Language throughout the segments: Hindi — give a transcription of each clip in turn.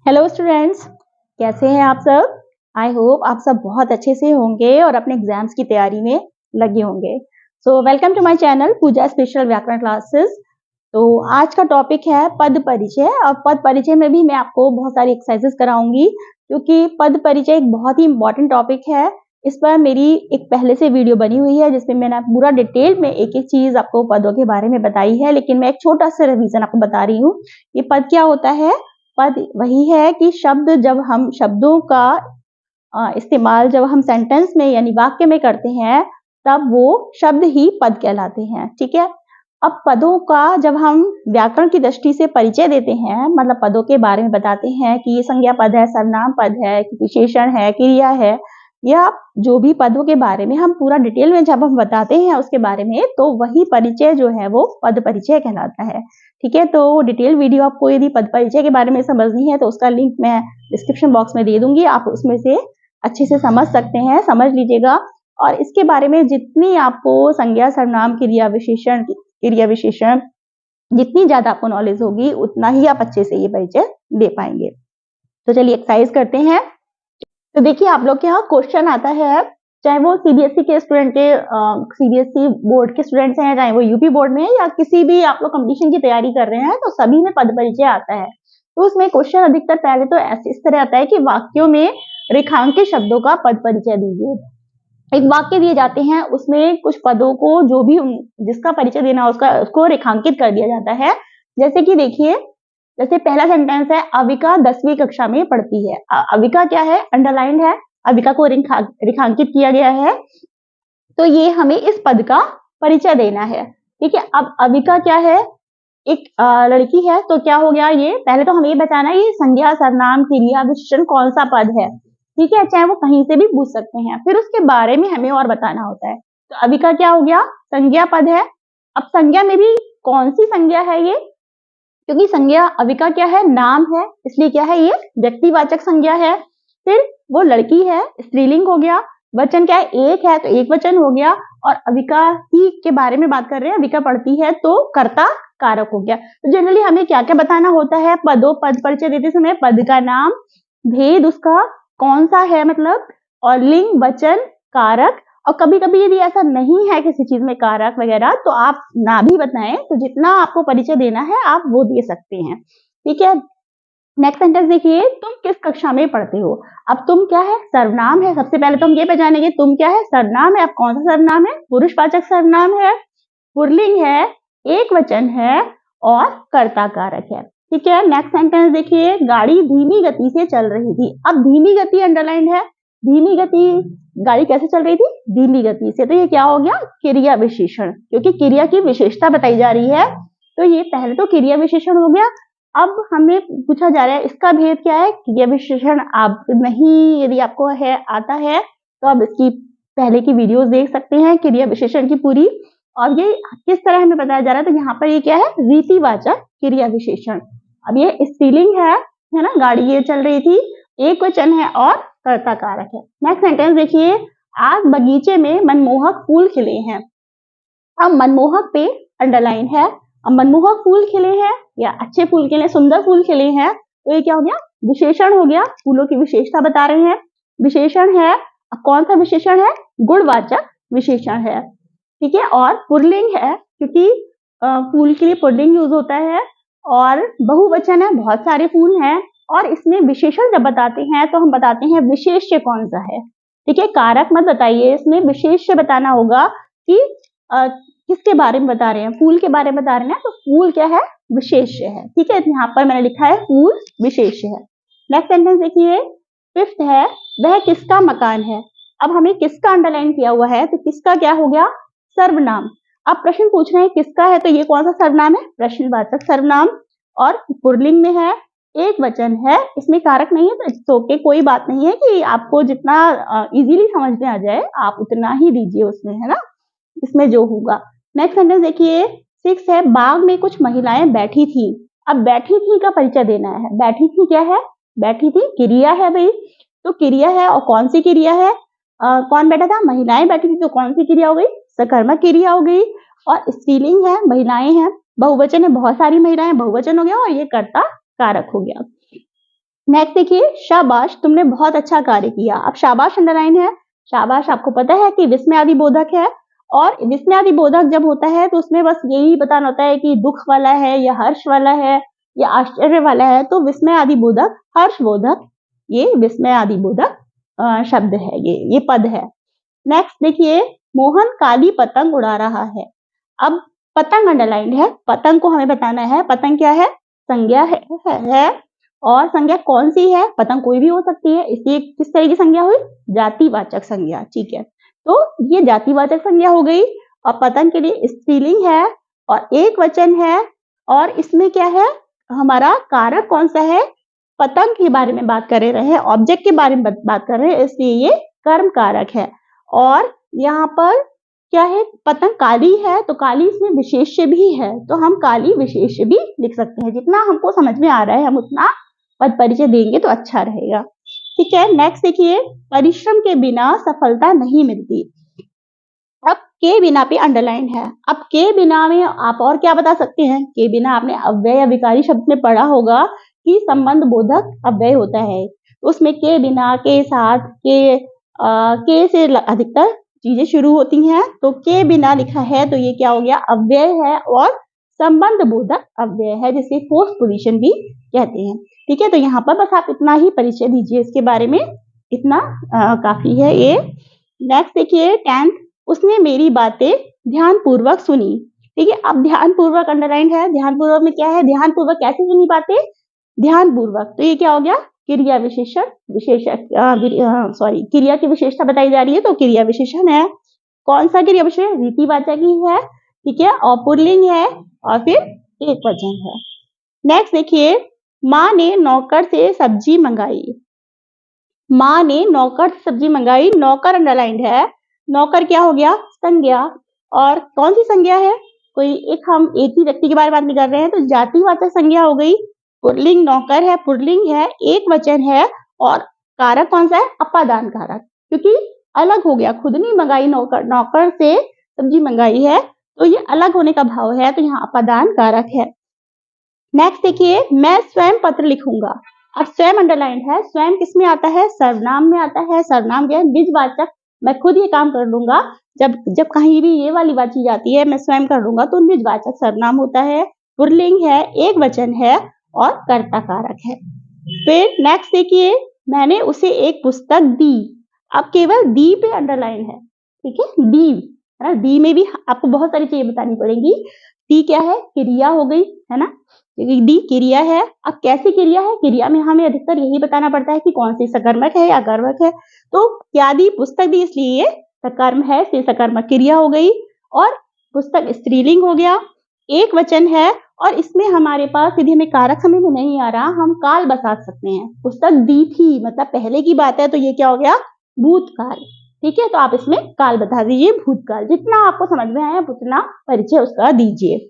हेलो स्टूडेंट्स, कैसे हैं आप सब। आई होप आप सब बहुत अच्छे से होंगे और अपने एग्जाम्स की तैयारी में लगे होंगे। So welcome to my channel Pooja special व्याकरण क्लासेस। तो आज का टॉपिक है पद परिचय और पद परिचय में भी मैं आपको बहुत सारी एक्सरसाइजेस कराऊंगी क्योंकि पद परिचय एक बहुत ही इंपॉर्टेंट टॉपिक है। इस पर मेरी एक पहले से वीडियो बनी हुई है जिसमें मैंने पूरा डिटेल में एक एक चीज आपको पदों के बारे में बताई है, लेकिन मैं एक छोटा सा रिवीजन आपको बता रही हूँ। ये पद क्या होता है। पद वही है कि शब्द जब हम शब्दों का इस्तेमाल जब हम सेंटेंस में यानी वाक्य में करते हैं तब वो शब्द ही पद कहलाते हैं। ठीक है। अब पदों का जब हम व्याकरण की दृष्टि से परिचय देते हैं, मतलब पदों के बारे में बताते हैं कि ये संज्ञा पद है, सर्वनाम पद है, विशेषण है, क्रिया है, या जो भी पदों के बारे में हम पूरा डिटेल में जब हम बताते हैं उसके बारे में, तो वही परिचय जो है वो पद परिचय कहलाता है। ठीक है। तो डिटेल वीडियो आपको यदि पद परिचय के बारे में समझनी है तो उसका लिंक मैं डिस्क्रिप्शन बॉक्स में दे दूंगी, आप उसमें से अच्छे से समझ सकते हैं, समझ लीजिएगा। और इसके बारे में जितनी आपको संज्ञा, सर्वनाम, क्रिया विशेषण जितनी ज्यादा आपको नॉलेज होगी उतना ही आप अच्छे से ये परिचय दे पाएंगे। तो चलिए एक्सरसाइज करते हैं। तो देखिए आप लोग के यहाँ क्वेश्चन आता है, चाहे वो सीबीएसई के स्टूडेंट के सीबीएसई बोर्ड के स्टूडेंट्स हैं, चाहे वो यूपी बोर्ड में या किसी भी आप लोग कंपटीशन की तैयारी कर रहे हैं, तो सभी में पद परिचय आता है। तो उसमें क्वेश्चन अधिकतर पहले तो ऐसे इस तरह आता है कि वाक्यों में रेखांकित शब्दों का पद परिचय दीजिए। एक वाक्य दिए जाते हैं, उसमें कुछ पदों को जो भी जिसका परिचय देना उसको रेखांकित कर दिया जाता है। जैसे कि देखिए, जैसे पहला सेंटेंस है, अविका 10वीं कक्षा में पढ़ती है। अविका क्या है, अंडरलाइंड है, अविका को रेखांकित किया गया है। तो ये हमें इस पद का परिचय देना है। ठीक है। अब अविका क्या है, एक लड़की है, तो क्या हो गया, ये पहले तो हमें ये बताना है ये संज्ञा, सर्वनाम, क्रिया, विशेषण कौन सा पद है। ठीक है। चाहे वो कहीं से भी पूछ सकते हैं, फिर उसके बारे में हमें और बताना होता है। तो अविका क्या हो गया, संज्ञा पद है। अब संज्ञा में भी कौन सी संज्ञा है ये, क्योंकि संज्ञा अविका क्या है, नाम है, इसलिए क्या है, ये व्यक्तिवाचक संज्ञा है। फिर वो लड़की है, स्त्रीलिंग हो गया। वचन क्या है, एक है तो एक वचन हो गया। और अविका ही के बारे में बात कर रहे हैं, अविका पढ़ती है तो कर्ता कारक हो गया। तो जनरली हमें क्या क्या बताना होता है, पद परिचय देते समय पद का नाम, भेद उसका कौन सा है मतलब, और लिंग, वचन, कारक। और कभी कभी यदि ऐसा नहीं है किसी चीज में कारक वगैरह तो आप ना भी बताएं, तो जितना आपको परिचय देना है आप वो दे सकते हैं। ठीक है। नेक्स्ट सेंटेंस देखिए, तुम किस कक्षा में पढ़ते हो। अब तुम क्या है, सर्वनाम है। सबसे पहले तो हम ये पहचानेंगे तुम क्या है, सर्वनाम है। अब कौन सा सर्वनाम है, पुरुषवाचक सर्वनाम है, पुल्लिंग है, एक वचन है और कर्ता कारक है। ठीक है। नेक्स्ट सेंटेंस देखिए, गाड़ी धीमी गति से चल रही थी। अब धीमी गति अंडरलाइन है, धीमी गति, गाड़ी कैसे चल रही थी, धीमी गति से। तो ये क्या हो गया, क्रिया विशेषण, क्योंकि क्रिया की विशेषता बताई जा रही है, तो ये पहले तो क्रिया विशेषण हो गया। अब हमें पूछा जा रहा है इसका भेद क्या है, क्रिया विशेषण आप नहीं, यदि आपको है आता है तो आप इसकी पहले की वीडियोस देख सकते हैं क्रिया विशेषण की पूरी। और ये किस तरह हमें बताया जा रहा है, तो यहाँ पर ये क्या है, रीतिवाचक क्रिया विशेषण। अब ये स्त्रीलिंग है ना, गाड़ी ये चल रही थी, एक वचन है और कर्ता कारक है। नेक्स्ट सेंटेंस देखिए, आज बगीचे में मनमोहक फूल खिले हैं। अब मनमोहक पे अंडरलाइन है। अब मनमोहक फूल खिले हैं या अच्छे फूल खिले, सुंदर फूल खिले हैं, तो ये क्या हो गया, विशेषण हो गया, फूलों की विशेषता बता रहे हैं, विशेषण है। अब कौन सा विशेषण है, गुणवाचक विशेषण है। ठीक है। और पुल्लिंग है, क्योंकि फूल के लिए पुल्लिंग यूज होता है। और बहुवचन है, बहुत सारे फूल हैं। और इसमें विशेषण जब बताते हैं तो हम बताते हैं विशेष्य कौन सा है। ठीक है। कारक मत बताइए, इसमें विशेष्य बताना होगा कि किसके बारे में बता रहे हैं, फूल के बारे में बता रहे हैं, तो फूल क्या है, विशेष्य है। ठीक है। यहाँ पर मैंने लिखा है फूल विशेष्य है। नेक्स्ट सेंटेंस देखिए, फिफ्थ है, वह किसका मकान है। अब हमें किसका अंडरलाइन किया हुआ है, तो किसका क्या हो गया, सर्वनाम। अब प्रश्न पूछ रहे हैं किसका है, तो ये कौन सा सर्वनाम है, प्रश्नवाचक सर्वनाम। और पुल्लिंग में है, एक वचन है, इसमें कारक नहीं है, तो इट्स ओके, कोई बात नहीं है कि आपको जितना इजीली समझ में आ जाए आप उतना ही दीजिए उसमें, है ना, इसमें जो होगा। नेक्स्ट सेंटेंस देखिए, सिक्स है, बाग में कुछ महिलाएं बैठी थी। अब बैठी थी का परिचय देना है। बैठी थी क्या है, बैठी थी क्रिया है भाई, तो क्रिया है, और कौन सी क्रिया है, कौन बैठा था, महिलाएं बैठी थी, तो कौन सी क्रिया हो गई, सकर्मक क्रिया हो गई। और स्त्रीलिंग है, महिलाएं हैं, बहुवचन है, बहुत सारी महिलाएं, बहुवचन हो गया, और ये कर्ता कारक हो गया। नेक्स्ट देखिए, शाबाश तुमने बहुत अच्छा कार्य किया। अब शाबाश अंडरलाइन है। शाबाश आपको पता है कि विस्मयादि बोधक है, और विस्मयादि बोधक जब होता है तो उसमें बस यही बताना होता है कि दुख वाला है या हर्ष वाला है या आश्चर्य वाला है। तो विस्मयादि बोधक, हर्ष बोधक, ये विस्मयादि बोधक शब्द है, ये पद है। नेक्स्ट देखिए, मोहन काली पतंग उड़ा रहा है। अब पतंग अंडरलाइन है। पतंग को हमें बताना है, पतंग क्या है? संज्ञा है। और संज्ञा कौन सी है? पतंग कोई भी हो सकती है, इसलिए किस तरह की संज्ञा हुई? जातिवाचक संज्ञा। ठीक है, तो ये जातिवाचक संज्ञा हो गई। और पतंग के लिए स्त्रीलिंग है और एक वचन है, और इसमें क्या है? हमारा कारक कौन सा है? पतंग के बारे में बात कर रहे हैं, ऑब्जेक्ट के बारे में बात कर रहे हैं, इसलिए ये कर्म कारक है। और यहाँ पर क्या है? पतंग काली है, तो काली इसमें विशेष्य भी है, तो हम काली विशेष्य भी लिख सकते हैं। जितना हमको समझ में आ रहा है हम उतना पद परिचय देंगे तो अच्छा रहेगा। ठीक है, नेक्स्ट देखिए, परिश्रम के बिना सफलता नहीं मिलती। अब के बिना पे अंडरलाइन है। अब के बिना में आप और क्या बता सकते हैं? के बिना आपने अव्यय या विकारी शब्द में पढ़ा होगा कि संबंध बोधक अव्यय होता है, उसमें के बिना, के साथ, के से अधिकतर चीजें शुरू होती हैं। तो के बिना लिखा है तो ये क्या हो गया? अव्यय है और संबंध बोधक अव्यय है, जिसे फोर्थ पोजीशन भी कहते हैं। ठीक है, तो यहाँ पर बस आप इतना ही परिचय दीजिए इसके बारे में, इतना काफी है ये। नेक्स्ट देखिए, 10th, उसने मेरी बातें ध्यानपूर्वक सुनी। ठीक है, अब ध्यानपूर्वक अंडरलाइन है। ध्यानपूर्वक में क्या है? ध्यानपूर्वक कैसे सुनी बातें? ध्यानपूर्वक, तो ये क्या हो गया? क्रिया विशेषण, क्रिया की विशेषता बताई जा रही है, तो क्रिया विशेषण है। कौन सा क्रिया विशेषण? रीतिवाचक ही है। ठीक है, और पुल्लिंग है और फिर एक वचन है। नेक्स्ट देखिए, माँ ने नौकर से सब्जी मंगाई। माँ ने नौकर से सब्जी मंगाई। नौकर अंडरलाइंड है। नौकर क्या हो गया? संज्ञा। और कौन सी संज्ञा है? कोई हम एक ही व्यक्ति के बारे में बात नहीं कर रहे हैं, तो जातिवाचक संज्ञा हो गई। पुल्लिंग नौकर है, पुल्लिंग है, एक वचन है, और कारक कौन सा है? अपादान कारक, क्योंकि अलग हो गया, खुद नहीं मंगाई, नौकर से सब्जी मंगाई है, तो ये अलग होने का भाव है, तो यहाँ अपादान कारक है। नेक्स्ट देखिए, मैं स्वयं पत्र लिखूंगा। अब स्वयं अंडरलाइंड है। स्वयं किस में आता है? सर्वनाम में आता है। सर्वनाम क्या है? निजवाचक। मैं खुद ये काम कर लूंगा। जब कहीं भी ये वाली बात की जाती है, मैं स्वयं कर लूंगा, तो निजवाचक सर्वनाम होता है। पुल्लिंग है, एक वचन है और कर्ता कारक है। फिर नेक्स्ट देखिए, मैंने उसे एक पुस्तक दी। अब केवल दी पे अंडरलाइन है। ठीक है, दी है ना, दी में भी आपको बहुत सारी चीजें बतानी पड़ेगी। दी क्या है? क्रिया हो गई, है ना, दी क्रिया है। अब कैसी क्रिया है? क्रिया में हमें अधिकतर यही बताना पड़ता है कि कौन सी सकर्मक है या अकर्मक है। तो क्या दी? पुस्तक दी, इसलिए सकर्म है, इसलिए सकर्मक क्रिया हो गई। और पुस्तक स्त्रीलिंग हो गया, एक वचन है, और इसमें हमारे पास यदि हमें कारक समझ में नहीं आ रहा, हम काल बता सकते हैं। पुस्तक दी थी मतलब पहले की बात है, तो ये क्या हो गया? भूतकाल। ठीक है, तो आप इसमें काल बता दीजिए, भूतकाल। जितना आपको समझ में आया उतना परिचय उसका दीजिए।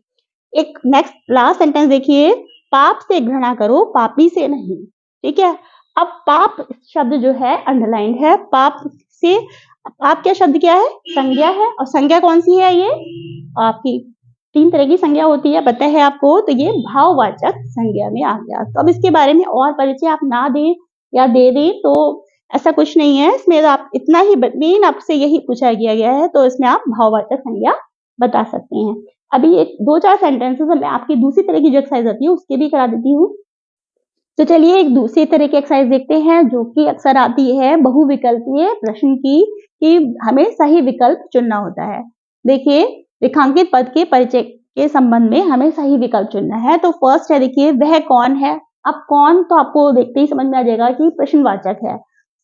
एक नेक्स्ट लास्ट सेंटेंस देखिए, पाप से घृणा करो, पापी से नहीं। ठीक है, अब पाप शब्द जो है अंडरलाइंड है। पाप से, पाप क्या शब्द क्या है? संज्ञा है। और संज्ञा कौन सी है? ये आपकी 3 तरह की संज्ञा होती है, पता है आपको, तो ये भाववाचक संज्ञा में आ गया। तो अब इसके बारे में और परिचय आप ना दें या दे दें तो ऐसा कुछ नहीं है इसमें, आप इतना ही मेन आपसे यही पूछा गया है, तो इसमें आप भाववाचक संज्ञा बता सकते हैं। अभी एक 2-4 सेंटेंसेस मैं आपकी दूसरी तरह की जो एक्सरसाइज आती है उसके भी करा देती हूँ। तो चलिए एक दूसरी तरह की एक्सरसाइज देखते हैं, जो कि अक्सर आती है बहुविकल्पीय प्रश्न की, कि हमें सही विकल्प चुनना होता है। देखिए, रेखांकित पद के परिचय के संबंध में हमें सही विकल्प चुनना है। तो फर्स्ट है, देखिए, वह कौन है। अब कौन तो आपको देखते ही समझ में आ जाएगा कि प्रश्नवाचक है,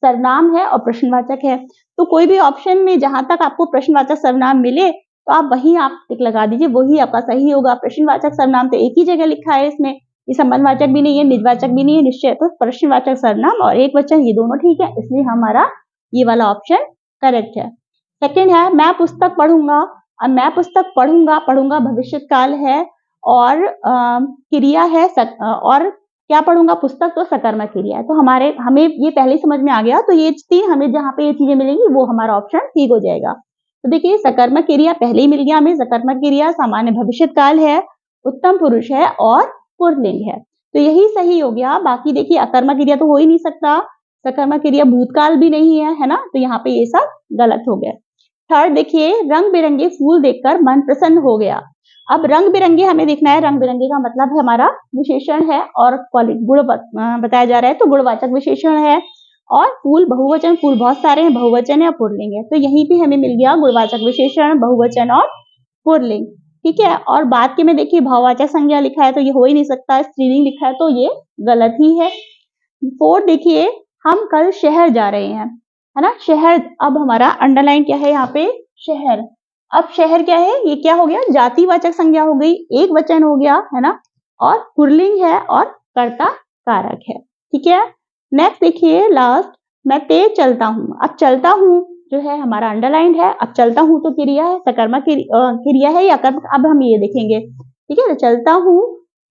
सर्वनाम है और प्रश्नवाचक है। तो कोई भी ऑप्शन में जहां तक आपको प्रश्नवाचक सर्वनाम मिले तो आप वही आप टिक लगा दीजिए, वही आपका सही होगा। प्रश्नवाचक सर्वनाम तो एक ही जगह लिखा है इसमें, ये संबंधवाचक भी नहीं है, निजवाचक भी नहीं है, निश्चय। तो प्रश्नवाचक सर्वनाम और एक वचन ये दोनों ठीक है, इसलिए हमारा ये वाला ऑप्शन करेक्ट है। सेकंड है, मैं पुस्तक पढ़ूंगा। अब मैं पुस्तक पढ़ूंगा भविष्य काल है, और क्रिया है और क्या पढ़ूंगा? पुस्तक, तो सकर्मक क्रिया है। तो हमें ये पहले ही समझ में आ गया, तो ये तीन हमें जहां पे ये चीजें मिलेंगी वो हमारा ऑप्शन ठीक हो जाएगा। तो देखिए, सकर्मक क्रिया पहले ही मिल गया हमें। सकर्मक क्रिया सामान्य भविष्य काल है, उत्तम पुरुष है और पुल्लिंग है। तो यही सही हो गया। बाकी देखिए अकर्मक क्रिया तो हो ही नहीं सकता, सकर्मक क्रिया भूतकाल भी नहीं है ना, तो यहाँ पे ये सब गलत हो गया। थर्ड देखिए, रंग बिरंगे फूल देखकर मन प्रसन्न हो गया। अब रंग बिरंगे हमें देखना है, रंग बिरंगे का मतलब है हमारा विशेषण है और गुण बताया जा रहा है, तो गुणवाचक विशेषण है। और फूल बहुवचन, फूल बहुत सारे हैं, बहुवचन है और पुल्लिंग है, तो यहीं पे हमें मिल गया गुणवाचक विशेषण, बहुवचन और पुल्लिंग। ठीक है, और बात के में देखिए भाववाचक संज्ञा लिखा है तो ये हो ही नहीं सकता, स्त्रीलिंग लिखा है तो ये गलत ही है। फोर्थ देखिए, हम कल शहर जा रहे हैं, है ना, शहर। अब हमारा अंडरलाइन क्या है यहाँ पे, शहर। अब शहर क्या है, ये क्या हो गया, जातिवाचक संज्ञा हो गई, एक वचन हो गया, है ना, और पुल्लिंग है और कर्ता कारक है। ठीक है, नेक्स्ट देखिए लास्ट, मैं तेज चलता हूँ। अब चलता हूँ जो है हमारा अंडरलाइन है, अब चलता हूँ तो क्रिया है, सकर्मक क्रिया है या कर्मक, अब हम ये देखेंगे। ठीक है, तो चलता हूँ,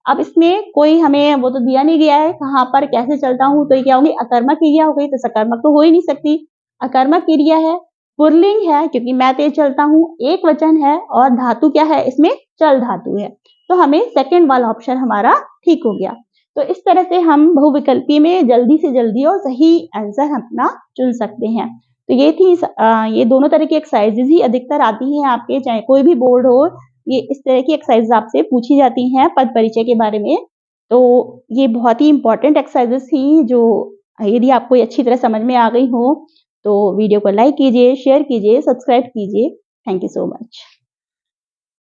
अब इसमें कोई हमें वो तो दिया नहीं गया है कहाँ पर कैसे चलता हूँ, तो ये क्या होगी, अकर्मक क्रिया हो गई, तो सकर्मक तो हो ही नहीं सकती, अकर्मक क्रिया है, पुल्लिंग है क्योंकि मैं तेज चलता हूँ, एक वचन है और धातु क्या है इसमें, चल धातु है, तो हमें सेकंड वाला ऑप्शन हमारा ठीक हो गया। तो इस तरह से हम बहुविकल्पी में जल्दी से जल्दी और सही आंसर अपना चुन सकते हैं। तो ये थी ये दोनों तरह की एक्सरसाइजेज ही अधिकतर आती हैं आपके, चाहे कोई भी बोर्ड हो, ये इस तरह की एक्सरसाइज आपसे पूछी जाती हैं पद परिचय के बारे में। तो ये बहुत ही इंपॉर्टेंट एक्सरसाइजेस थी, जो यदि आपको अच्छी तरह समझ में आ गई हो तो वीडियो को लाइक कीजिए, शेयर कीजिए, सब्सक्राइब कीजिए। Thank you so much.